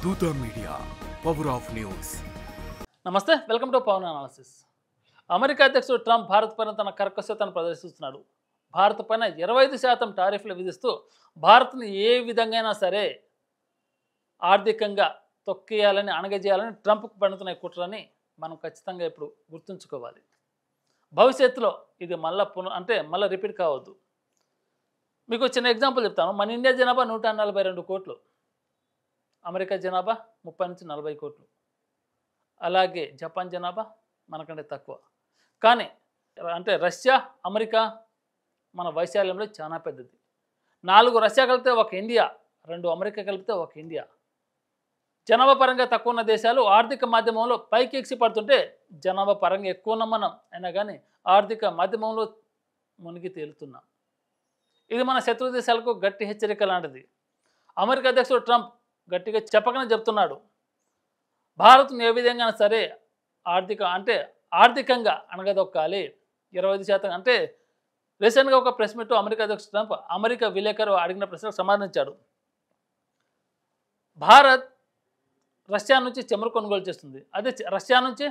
దూత media power of news. నమస్తే, welcome to Pavan analysis. America అధ్యక్షుడు ట్రంప్ భారత్ పైన తన కర్కశతను ప్రదర్శిస్తున్నాడు. భారత్ పైన 25% టారిఫ్లు విధిస్తూ భారత్ని ఏ విధంగా సరే ఆర్థికంగా తొక్కేయాలని, అణగజేయాలని ట్రంప్కు పడుతున్న కుట్రని మనం ఖచ్చితంగా ఇప్పుడు గుర్తుంచుకోవాలి. భవిష్యత్తులో ఇది మళ్ళీ రిపీట్ కావద్దు. మీకు చిన్న ఎగ్జాంపుల్ చెప్తాను. మన ఇండియా జనాభా 142 కోట్లు, అమెరికా జనాభా 30 నుంచి 40 కోట్లు, అలాగే జపాన్ జనాభా మనకంటే తక్కువ. కానీ రష్యా, అమెరికా మన వైశాల్యంలో చాలా పెద్దది. 4 రష్యా కలిపితే ఒక ఇండియా, 2 అమెరికా కలిపితే ఒక ఇండియా. జనాభా పరంగా తక్కువ ఉన్న దేశాలు ఆర్థిక మాధ్యమంలో పైకి ఎక్సి పడుతుంటే, జనాభా పరంగా ఎక్కువ ఉన్నాం మనం, అయినా కానీ ఆర్థిక మాధ్యమంలో మునిగి తేలుతున్నాం. ఇది మన శత్రు దేశాలకు గట్టి హెచ్చరిక లాంటిది. అమెరికా అధ్యక్షుడు ట్రంప్ గట్టిగా చెప్పకనే చెప్తున్నాడు, భారత్ను ఏ విధంగా సరే ఆర్థికంగా అణగదొక్కాలి. 25% రీసెంట్గా ఒక ప్రెస్ మీట్ అమెరికా అధ్యక్షుడు ట్రంప్ అమెరికా విలేకరు అడిగిన ప్రశ్నకు సమాధానించాడు. భారత్ రష్యా నుంచి చమురు కొనుగోలు చేస్తుంది. అదే రష్యా నుంచి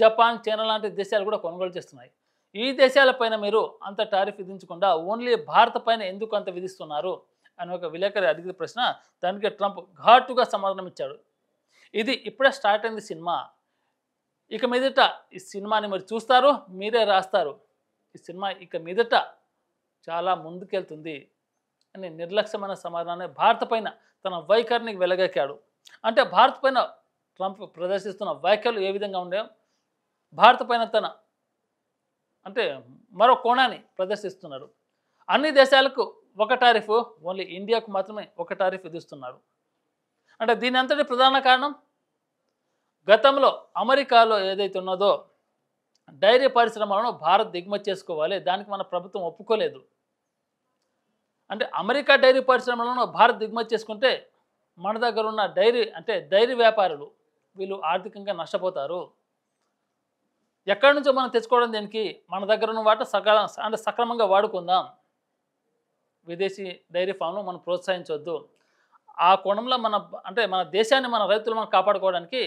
జపాన్, చైనా లాంటి దేశాలు కూడా కొనుగోలు చేస్తున్నాయి. ఈ దేశాలపైన మీరు అంత టారిఫ్ విధించకుండా ఓన్లీ భారత్ పైన ఎందుకు అంత విధిస్తున్నారు అని ఒక విలేకరి అడిగిన ప్రశ్న, దానికి ట్రంప్ ఘాటుగా సమాధానం ఇచ్చాడు. ఇది ఇప్పుడే స్టార్ట్ అయింది సినిమా. ఇక మీదట ఈ సినిమాని మీరు చూస్తారు, మీరే రాస్తారు. ఈ సినిమా ఇక మీదట చాలా ముందుకెళ్తుంది అని నిర్లక్ష్యమైన సమాధానాన్ని భారత్ పైన తన వైఖరిని వెలగక్కాడు. భారత్ పైన ట్రంప్ ప్రదర్శిస్తున్న వ్యాఖ్యలు ఏ విధంగా ఉన్నాయో, భారత్ పైన తన మరో కోణాన్ని ప్రదర్శిస్తున్నాడు. అన్ని దేశాలకు ఒక టారిఫ్, ఓన్లీ ఇండియాకు మాత్రమే ఒక టారిఫ్ విధిస్తున్నాడు. దీని అంతటి ప్రధాన కారణం, గతంలో అమెరికాలో ఏదైతే ఉన్నదో డైరీ పరిశ్రమలను భారత్ దిగుమతి చేసుకోవాలి, దానికి మన ప్రభుత్వం ఒప్పుకోలేదు. అమెరికా డైరీ పరిశ్రమలను భారత్ దిగుమతి చేసుకుంటే మన దగ్గర ఉన్న డైరీ వ్యాపారులు వీళ్ళు ఆర్థికంగా నష్టపోతారు. ఎక్కడి నుంచో మనం తెచ్చుకోవడం దేనికి, మన దగ్గర ఉన్న వాటి సక్రమంగా వాడుకుందాం. విదేశీ డైరీ ఫామ్ను మనం ప్రోత్సహించవద్దు. ఆ కోణంలో మన దేశాన్ని, మన రైతులు మనం కాపాడుకోవడానికి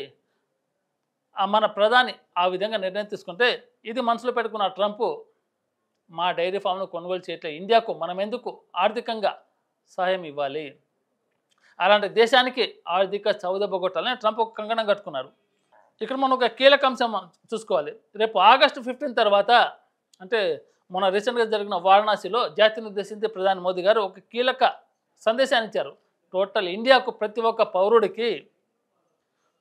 మన ప్రధాని ఆ విధంగా నిర్ణయం తీసుకుంటే, ఇది మనసులో పెట్టుకున్న ట్రంప్ మా డైరీ ఫామ్ను కొనుగోలు చేయట్లేదు, ఇండియాకు మనం ఎందుకు ఆర్థికంగా సహాయం ఇవ్వాలి, అలాంటి దేశానికి ఆర్థిక చౌదెబ్బ కొట్టాలని ట్రంప్ ఒక కంకణం కట్టుకున్నారు. ఇక్కడ మనం ఒక కీలక అంశం చూసుకోవాలి. రేపు ఆగస్టు 15 తర్వాత మొన్న రీసెంట్గా జరిగిన వారణాసిలో జాతిని ఉద్దేశించి ప్రధాని మోదీ గారు ఒక కీలక సందేశాన్ని ఇచ్చారు. టోటల్ ఇండియాకు ప్రతి ఒక్క పౌరుడికి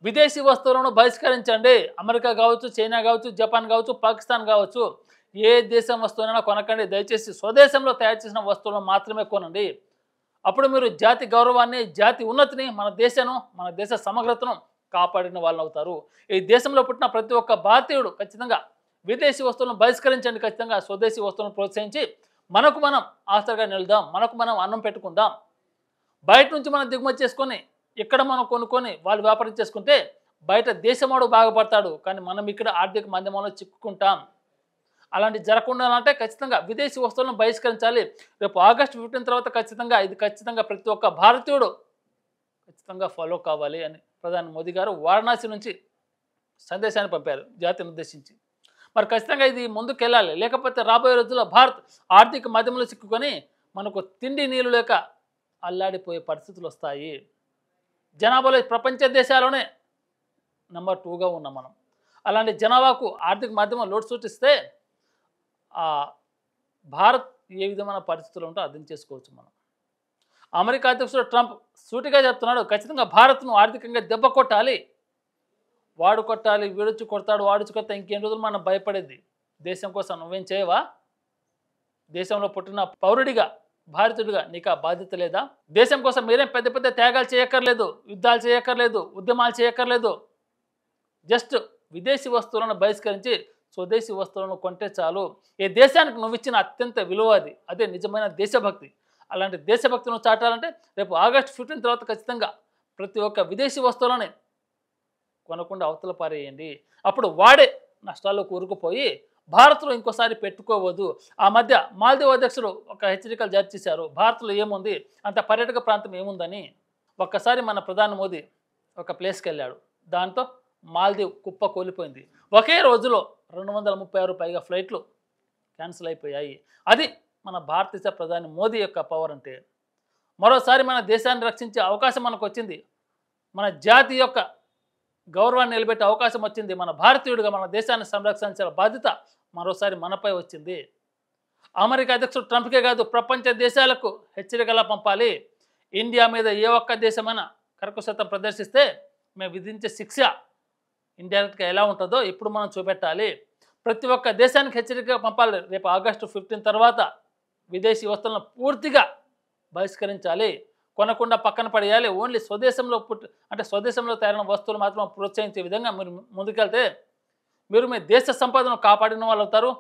విదేశీ వస్తువులను బహిష్కరించండి. అమెరికా కావచ్చు, చైనా కావచ్చు, జపాన్ కావచ్చు, పాకిస్తాన్ కావచ్చు, ఏ దేశం వస్తువునైనా కొనకండి. దయచేసి స్వదేశంలో తయారు చేసిన వస్తువులను మాత్రమే కొనండి. అప్పుడు మీరు జాతి గౌరవాన్ని, జాతి ఉన్నతిని, మన దేశ సమగ్రతను కాపాడిన వాళ్ళు అవుతారు. ఈ దేశంలో పుట్టిన ప్రతి ఒక్క భారతీయుడు ఖచ్చితంగా విదేశీ వస్తువులను బహిష్కరించండి. ఖచ్చితంగా స్వదేశీ వస్తువులను ప్రోత్సహించి మనకు మనం ఆసరగా నిలుదాం, మనకు మనం అన్నం పెట్టుకుందాం. బయట నుంచి మనం దిగుమతి చేసుకొని ఇక్కడ మనం కొనుక్కొని వాళ్ళు వ్యాపారం చేసుకుంటే బయట దేశమాడు బాగుపడతాడు, కానీ మనం ఇక్కడ ఆర్థిక మాధ్యమంలో చిక్కుకుంటాం. అలాంటి జరగకుండా ఖచ్చితంగా విదేశీ వస్తువులను బహిష్కరించాలి. రేపు ఆగస్టు 15 తర్వాత ఖచ్చితంగా ప్రతి ఒక్క భారతీయుడు ఖచ్చితంగా ఫాలో కావాలి అని ప్రధాని మోదీ గారు వారణాసి నుంచి సందేశాన్ని పంపారు జాతిని ఉద్దేశించి. మరి ఖచ్చితంగా ఇది ముందుకెళ్ళాలి, లేకపోతే రాబోయే రోజుల్లో భారత్ ఆర్థిక మాధ్యమంలో చిక్కుకొని మనకు తిండి నీళ్ళు లేక అల్లాడిపోయే పరిస్థితులు వస్తాయి. జనాభాలో ప్రపంచ దేశాల్లోనే నెంబర్ 2గా ఉన్నాం మనం. అలాంటి జనాభాకు ఆర్థిక మాధ్యమం లోటు సూచిస్తే భారత్ ఏ విధమైన పరిస్థితులు ఉంటో అర్థం చేసుకోవచ్చు మనం. అమెరికా అధ్యక్షుడు ట్రంప్ సూటిగా చెప్తున్నాడు, ఖచ్చితంగా భారత్ను ఆర్థికంగా దెబ్బ కొట్టాలి. వాడు కొట్టాలి, వీడొచ్చి కొడతాడు, వాడిచ్చి కొడతా, ఇంకేం రోజులు మనం భయపడేది. దేశం కోసం నువ్వేం చేయవా? దేశంలో పుట్టిన పౌరుడిగా, భారతీయుడిగా నీకు ఆ బాధ్యత లేదా? దేశం కోసం మీరేం పెద్ద పెద్ద త్యాగాలు చేయక్కర్లేదు, యుద్ధాలు చేయక్కర్లేదు, ఉద్యమాలు చేయక్కర్లేదు. జస్ట్ విదేశీ వస్తువులను బహిష్కరించి స్వదేశీ వస్తువులను కొంటే చాలు. ఈ దేశానికి నువ్వు ఇచ్చిన అత్యంత విలువ అది, అదే నిజమైన దేశభక్తి. అలాంటి దేశభక్తిని చాటాలంటే రేపు ఆగస్టు 15 తర్వాత ఖచ్చితంగా ప్రతి ఒక్క విదేశీ వస్తువులని కొనకుండా అవతల పారేయండి. అప్పుడు వాడే నష్టాల్లో కూరుకుపోయి భారత్లో ఇంకోసారి పెట్టుకోవద్దు. ఆ మధ్య మాల్దీవ్ అధ్యక్షుడు ఒక హెచ్చరికలు జారీ చేశారు. భారత్లో ఏముంది, అంత పర్యాటక ప్రాంతం ఏముందని. ఒక్కసారి మన ప్రధాని మోదీ ఒక ప్లేస్కి వెళ్ళాడు. దాంతో మాల్దీవ్ కుప్ప కూలిపోయింది. ఒకే రోజులో 236 పైగా ఫ్లైట్లు క్యాన్సిల్ అయిపోయాయి. అది మన భారతదేశ ప్రధాని మోదీ యొక్క పవర్ అంటే. మరోసారి మన దేశాన్ని రక్షించే అవకాశం మనకు వచ్చింది. మన జాతి యొక్క గౌరవాన్ని నిలబెట్టే అవకాశం వచ్చింది. మన భారతీయుడిగా మన దేశాన్ని సంరక్షించాల బాధ్యత మరోసారి మనపై వచ్చింది. అమెరికా అధ్యక్షుడు ట్రంప్కే కాదు, ప్రపంచ దేశాలకు హెచ్చరికలా పంపాలి. ఇండియా మీద ఏ ఒక్క దేశమైనా కర్కశత్వం ప్రదర్శిస్తే మేము విధించే శిక్ష ఇండైరెక్ట్గా ఎలా ఉంటుందో ఇప్పుడు మనం చూపెట్టాలి. ప్రతి ఒక్క దేశానికి హెచ్చరిక పంపాలి. రేపు ఆగస్టు 15 తర్వాత విదేశీ వస్తువులను పూర్తిగా బహిష్కరించాలి. కొనకుండా పక్కన పడేయాలి. ఓన్లీ స్వదేశంలో స్వదేశంలో తయారైన వస్తువులు మాత్రం ప్రోత్సహించే విధంగా మీరు ముందుకెళ్తే మీరు మీ దేశ సంపదను కాపాడిన వాళ్ళు అవుతారు.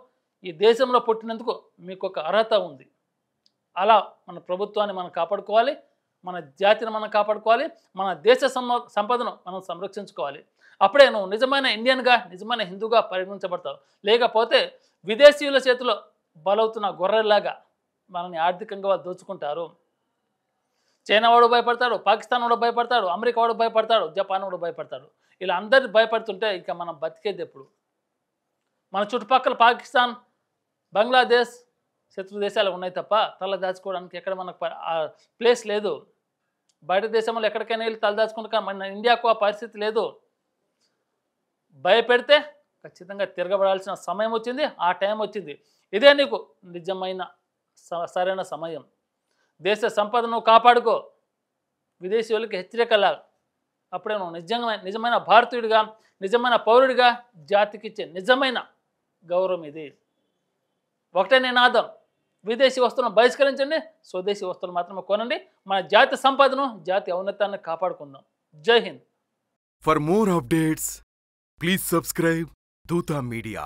ఈ దేశంలో పుట్టినందుకు మీకు ఒక అర్హత ఉంది. అలా మన ప్రభుత్వాన్ని మనం కాపాడుకోవాలి, మన జాతిని మనం కాపాడుకోవాలి, మన దేశ సంపదను మనం సంరక్షించుకోవాలి. అప్పుడే నువ్వు నిజమైన ఇండియన్గా, నిజమైన హిందూగా పరిగణించబడతావు. లేకపోతే విదేశీయుల చేతిలో బలవుతున్న గొర్రెల్లాగా మనల్ని ఆర్థికంగా వాళ్ళు దోచుకుంటారు. చైనా వాడు భయపడతాడు, పాకిస్తాన్ వాడు భయపడతాడు, అమెరికా వాడు భయపడతాడు, జపాన్ వాడు భయపడతాడు. ఇలా అందరు భయపడుతుంటే ఇక మనం బతికేది ఎప్పుడు? మన చుట్టుపక్కల పాకిస్తాన్, బంగ్లాదేశ్ శత్రు దేశాలు ఉన్నాయి తప్ప తల దాచుకోవడానికి ఎక్కడ మనకు ప్లేస్ లేదు. బయట దేశంలో ఎక్కడికైనా వెళ్ళి తల దాచుకుంటా మన ఇండియాకు ఆ పరిస్థితి లేదు. భయపెడితే ఖచ్చితంగా తిరగబడాల్సిన సమయం వచ్చింది, ఆ టైం వచ్చింది. ఇదే నీకు నిజమైన సరైన సమయం. దేశ సంపదను కాపాడుకో, విదేశీ వాళ్ళకి హెచ్చరికలా. అప్పుడే నువ్వు నిజమైన భారతీయుడిగా, నిజమైన పౌరుడిగా జాతికి ఇచ్చే నిజమైన గౌరవం ఇది. ఒకటే నినాదం, విదేశీ వస్తువులను బహిష్కరించండి, స్వదేశీ వస్తువులు మాత్రమే కొనండి. మన జాతి సంపదను, జాతి ఔన్నత్యాన్ని కాపాడుకుందాం. జై Hind. For more updates, please subscribe Dutta Media.